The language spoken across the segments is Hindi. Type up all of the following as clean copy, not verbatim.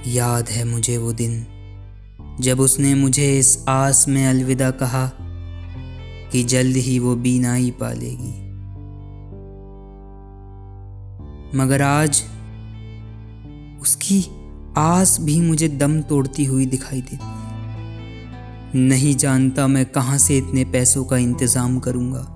याद है मुझे वो दिन जब उसने मुझे इस आस में अलविदा कहा कि जल्द ही वो बीनाई पालेगी। मगर आज उसकी आस भी मुझे दम तोड़ती हुई दिखाई देती है। नहीं जानता मैं कहाँ से इतने पैसों का इंतज़ाम करूँगा।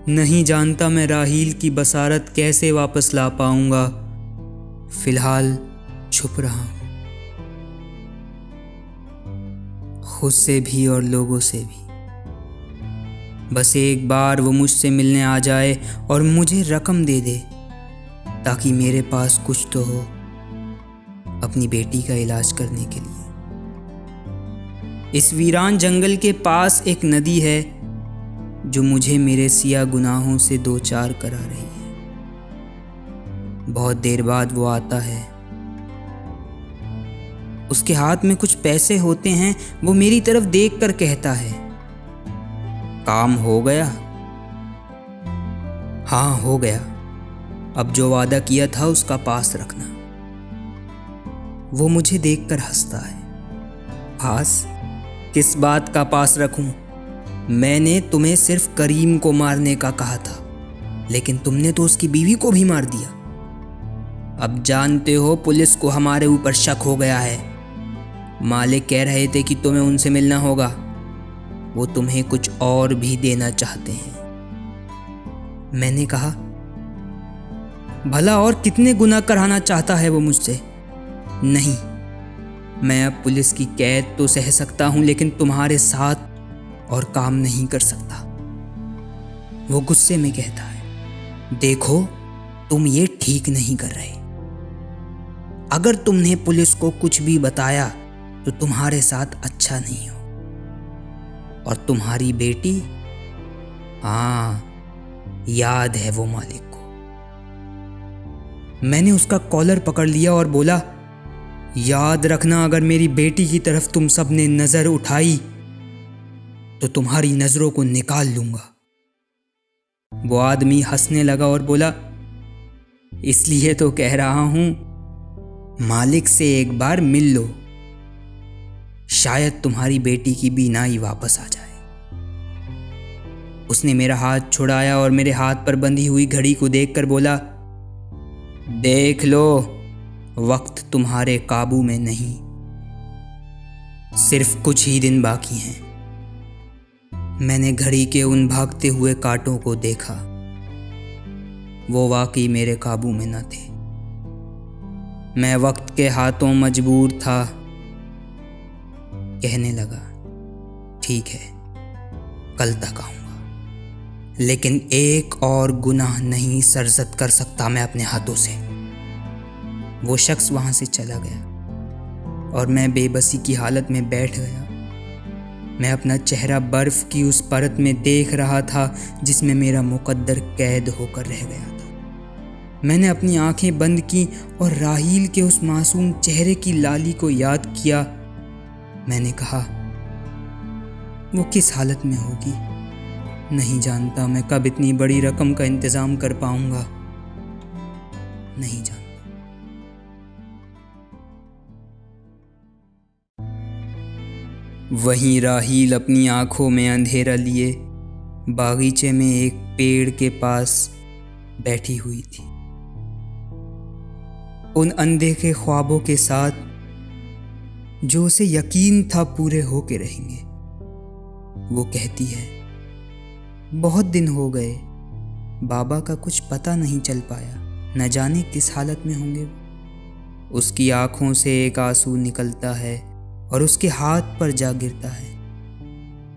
नहीं जानता मैं राहील की बसारत कैसे वापस ला पाऊँगा। फिलहाल छुप रहा हूँ, खुद से भी और लोगों से भी। बस एक बार वो मुझसे मिलने आ जाए और मुझे रकम दे दे ताकि मेरे पास कुछ तो हो अपनी बेटी का इलाज करने के लिए। इस वीरान जंगल के पास एक नदी है जो मुझे मेरे सिया गुनाहों से दो चार करा रही है। बहुत देर बाद वो आता है, उसके हाथ में कुछ पैसे होते हैं। वो मेरी तरफ देखकर कहता है, काम हो गया? हाँ, हो गया। अब जो वादा किया था उसका पास रखना। वो मुझे देखकर हंसता है। पास? किस बात का पास रखूं? मैंने तुम्हें सिर्फ करीम को मारने का कहा था, लेकिन तुमने तो उसकी बीवी को भी मार दिया। अब जानते हो पुलिस को हमारे ऊपर शक हो गया है। मालिक कह रहे थे कि तुम्हें उनसे मिलना होगा। वो तुम्हें कुछ और भी देना चाहते हैं। मैंने कहा, भला और कितने गुनाह कराना चाहता है वो मुझसे? नहीं, मैं अब पुलिस की कैद तो सह सकता हूं, लेकिन तुम्हारे साथ और काम नहीं कर सकता। वो गुस्से में कहता है, देखो तुम ये ठीक नहीं कर रहे। अगर तुमने पुलिस को कुछ भी बताया तो तुम्हारे साथ अच्छा नहीं हो। और तुम्हारी बेटी, हाँ, याद है वो मालिक को। मैंने उसका कॉलर पकड़ लिया और बोला, याद रखना, अगर मेरी बेटी की तरफ तुम सब ने नजर उठाई तो तुम्हारी नजरों को निकाल लूंगा। वो आदमी हंसने लगा और बोला, इसलिए तो कह रहा हूं मालिक से एक बार मिल लो, शायद तुम्हारी बेटी की बीनाई वापस आ जाए। उसने मेरा हाथ छुड़ाया और मेरे हाथ पर बंधी हुई घड़ी को देखकर बोला, देख लो, वक्त तुम्हारे काबू में नहीं, सिर्फ कुछ ही दिन बाकी हैं। मैंने घड़ी के उन भागते हुए कांटों को देखा। वो वाकई मेरे काबू में न थे। मैं वक्त के हाथों मजबूर था। कहने लगा, ठीक है, कल तक आऊंगा, लेकिन एक और गुनाह नहीं सरजद कर सकता मैं अपने हाथों से। वो शख्स वहां से चला गया और मैं बेबसी की हालत में बैठ गया। मैं अपना चेहरा बर्फ की उस परत में देख रहा था जिसमें मेरा मुकद्दर कैद होकर रह गया था। मैंने अपनी आंखें बंद की और राहील के उस मासूम चेहरे की लाली को याद किया। मैंने कहा, वो किस हालत में होगी? नहीं जानता मैं कब इतनी बड़ी रकम का इंतजाम कर पाऊंगा। नहीं जानता। वहीं राहील अपनी आंखों में अंधेरा लिए बागीचे में एक पेड़ के पास बैठी हुई थी, उन अनदेखे ख्वाबों के साथ जो उसे यकीन था पूरे होके रहेंगे। वो कहती है, बहुत दिन हो गए, बाबा का कुछ पता नहीं चल पाया, न जाने किस हालत में होंगे। उसकी आंखों से एक आंसू निकलता है और उसके हाथ पर जा गिरता है।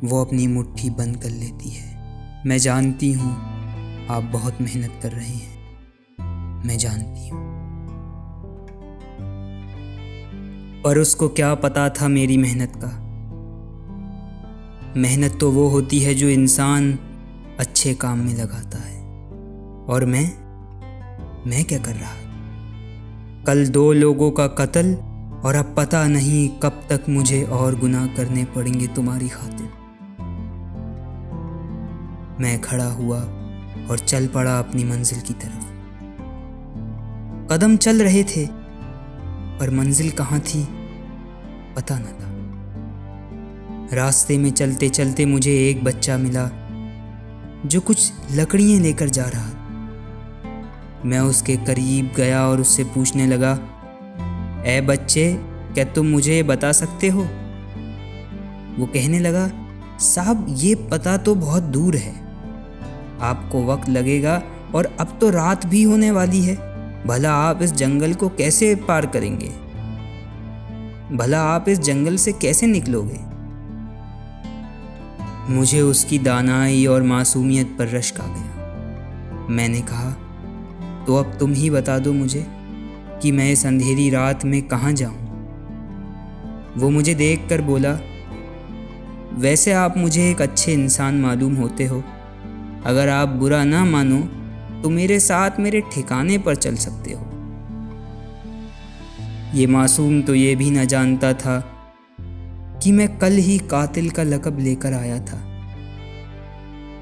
वो अपनी मुट्ठी बंद कर लेती है। मैं जानती हूँ आप बहुत मेहनत कर रहे हैं, मैं जानती हूँ। पर उसको क्या पता था मेरी मेहनत का। मेहनत तो वो होती है जो इंसान अच्छे काम में लगाता है। और मैं क्या कर रहा? कल 2 लोगों का कत्ल, और अब पता नहीं कब तक मुझे और गुनाह करने पड़ेंगे तुम्हारी खातिर। मैं खड़ा हुआ और चल पड़ा अपनी मंजिल की तरफ। कदम चल रहे थे, पर मंजिल कहाँ थी पता न था। रास्ते में चलते चलते मुझे एक बच्चा मिला जो कुछ लकड़ियाँ लेकर जा रहा था। मैं उसके करीब गया और उससे पूछने लगा, ए बच्चे, क्या तुम मुझे बता सकते हो? वो कहने लगा, साहब ये पता तो बहुत दूर है, आपको वक्त लगेगा और अब तो रात भी होने वाली है। भला आप इस जंगल को कैसे पार करेंगे? भला आप इस जंगल से कैसे निकलोगे? मुझे उसकी दानाई और मासूमियत पर रश्क आ गया। मैंने कहा, तो अब तुम ही बता दो मुझे कि मैं इस अंधेरी रात में कहाँ जाऊं। वो मुझे देखकर बोला, वैसे आप मुझे एक अच्छे इंसान मालूम होते हो। अगर आप बुरा ना मानो तो मेरे साथ मेरे ठिकाने पर चल सकते हो। ये मासूम तो ये भी न जानता था कि मैं कल ही कातिल का लक़ब लेकर आया था।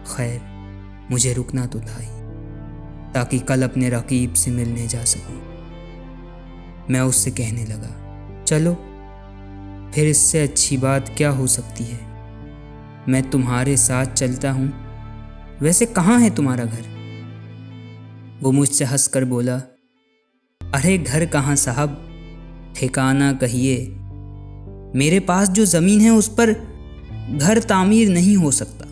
खैर, मुझे रुकना तो था ही, ताकि कल अपने रकीब से मिलने जा सकूं। मैं उससे कहने लगा, चलो, फिर इससे अच्छी बात क्या हो सकती है। मैं तुम्हारे साथ चलता हूँ। वैसे कहाँ है तुम्हारा घर? वो मुझसे हंसकर बोला, अरे घर कहाँ साहब, ठिकाना कहिए। मेरे पास जो ज़मीन है उस पर घर तामीर नहीं हो सकता।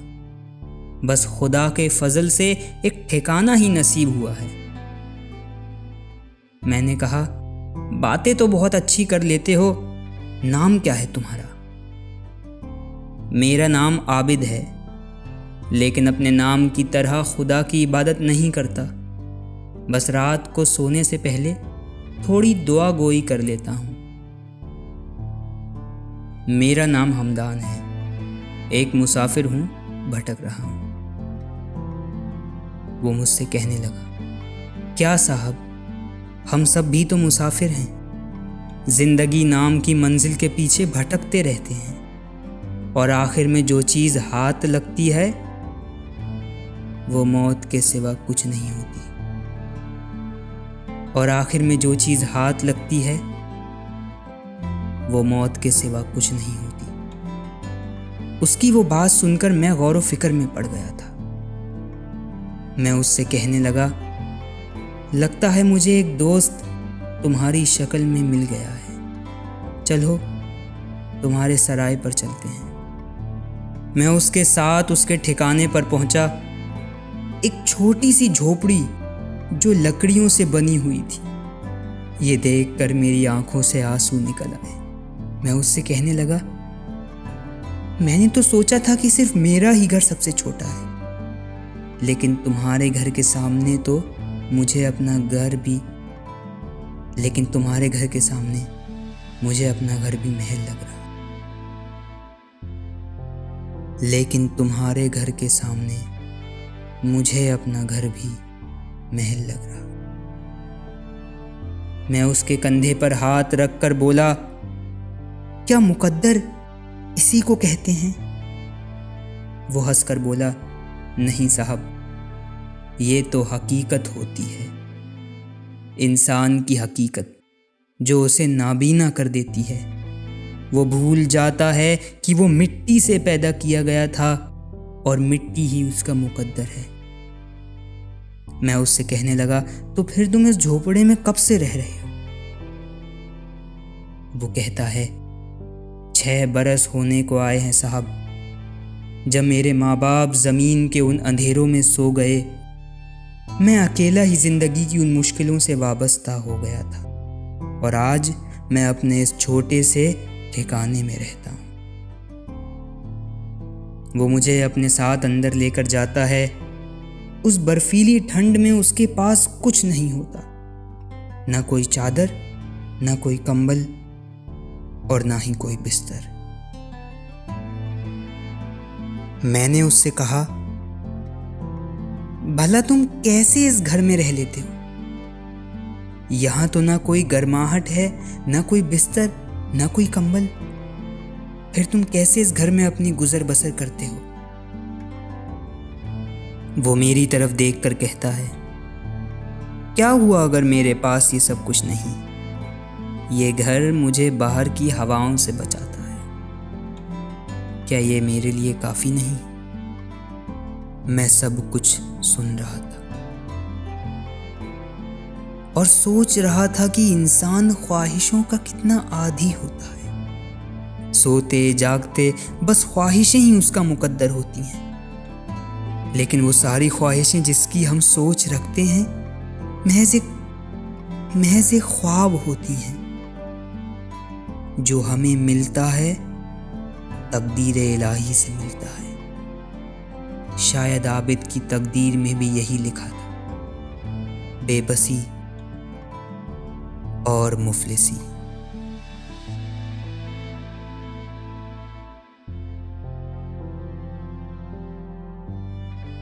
बस खुदा के फजल से एक ठिकाना ही नसीब हुआ है। मैंने कहा, बातें तो बहुत अच्छी कर लेते हो, नाम क्या है तुम्हारा? मेरा नाम आबिद है, लेकिन अपने नाम की तरह खुदा की इबादत नहीं करता। बस रात को सोने से पहले थोड़ी दुआ गोई कर लेता हूँ। मेरा नाम हमदान है, एक मुसाफिर हूँ, भटक रहा हूँ। वो मुझसे कहने लगा, क्या साहब, हम सब भी तो मुसाफिर हैं। जिंदगी नाम की मंजिल के पीछे भटकते रहते हैं और आखिर में जो चीज़ हाथ लगती है वो मौत के सिवा कुछ नहीं होती। और आखिर में जो चीज़ हाथ लगती है वो मौत के सिवा कुछ नहीं होती। उसकी वो बात सुनकर मैं गौर व फिक्र में पड़ गया था। मैं उससे कहने लगा, लगता है मुझे एक दोस्त तुम्हारी शक्ल में मिल गया है। चलो, तुम्हारे सराय पर चलते हैं। मैं उसके साथ उसके ठिकाने पर पहुंचा। एक छोटी सी झोपड़ी जो लकड़ियों से बनी हुई थी। ये देखकर मेरी आंखों से आंसू निकल आए। मैं उससे कहने लगा, मैंने तो सोचा था कि सिर्फ मेरा ही घर सबसे छोटा है, लेकिन तुम्हारे घर के सामने तो मुझे अपना घर भी महल लग रहा। लेकिन तुम्हारे घर के सामने मुझे अपना घर भी महल लग रहा। मैं उसके कंधे पर हाथ रखकर बोला, क्या मुकद्दर इसी को कहते हैं? वो हंसकर बोला, नहीं साहब, ये तो हकीकत होती है, इंसान की हकीकत जो उसे नाबीना कर देती है। वो भूल जाता है कि वो मिट्टी से पैदा किया गया था और मिट्टी ही उसका मुकद्दर है। मैं उससे कहने लगा, तो फिर तुम इस झोपड़े में कब से रह रहे हो? वो कहता है, 6 बरस होने को आए हैं साहब। जब मेरे माँ बाप ज़मीन के उन अंधेरों में सो गए, मैं अकेला ही ज़िंदगी की उन मुश्किलों से वाबस्ता हो गया था और आज मैं अपने इस छोटे से ठिकाने में रहता हूँ। वो मुझे अपने साथ अंदर लेकर जाता है। उस बर्फीली ठंड में उसके पास कुछ नहीं होता, ना कोई चादर, ना कोई कंबल और ना ही कोई बिस्तर। मैंने उससे कहा, भला तुम कैसे इस घर में रह लेते हो? यहाँ तो ना कोई गर्माहट है, ना कोई बिस्तर, ना कोई कंबल। फिर तुम कैसे इस घर में अपनी गुजर बसर करते हो? वो मेरी तरफ देखकर कहता है, क्या हुआ अगर मेरे पास ये सब कुछ नहीं? ये घर मुझे बाहर की हवाओं से बचाता है। क्या ये मेरे लिए काफ़ी नहीं? मैं सब कुछ सुन रहा था और सोच रहा था कि इंसान ख्वाहिशों का कितना आदी होता है। सोते जागते बस ख्वाहिशें ही उसका मुकद्दर होती हैं। लेकिन वो सारी ख्वाहिशें जिसकी हम सोच रखते हैं महज एक ख्वाब होती हैं। जो हमें मिलता है तकदीर इलाही से मिलता है। शायद आबिद की तकदीर में भी यही लिखा था, बेबसी और मुफलिसी।